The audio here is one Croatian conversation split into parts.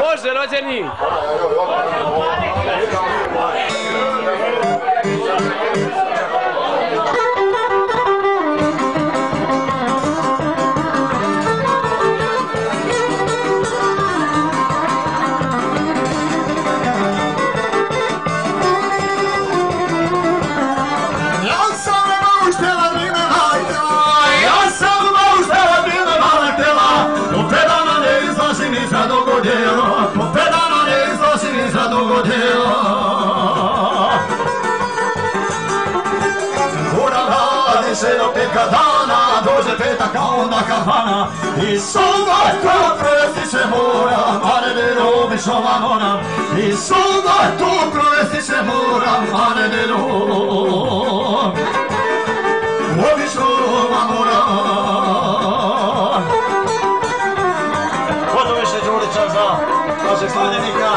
Može, rođeni! Do petka dana, dođe petak, a onda kafana i subotu provesti se moram, a nedelju običnova moram. I subotu provesti se moram, a nedelju običnova moram. Koliko više Đurića za našeg slavljenika?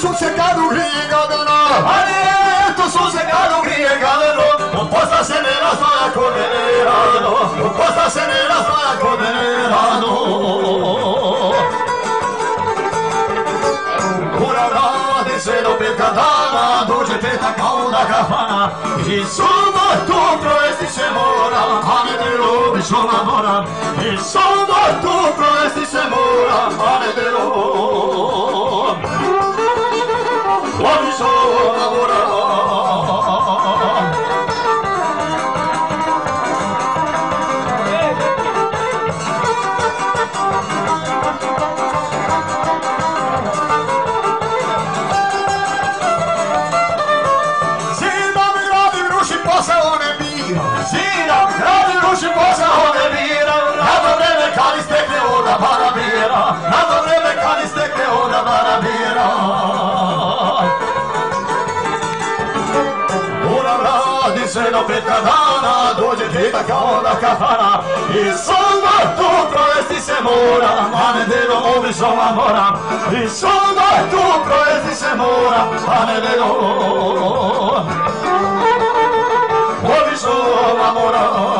Sunce kad ugrije gadano, sunce kad ugrije gadano, od posla se ne razdvaja kod mene rano, od posla se ne razdvaja kod mene rano. Ura radi se do petka dana, dođe petak, a onda kafana i subotu provesti se moram, a nedelju običnova moram. I subotu provesti se moram, a nedelju običnova moram. Zidam, gradim, rušim, posao ne bira. Zidam, gradim, rušim, posao ne bira. Na to vreme kad istekne onda barabira. Na to vreme kad istekne onda barabira. Se do petka dana, dođe petak, a onda kafana i subotu provesti se moram, a nedelju običnova moram. I subotu provesti se moram, a nedelju običnova moram.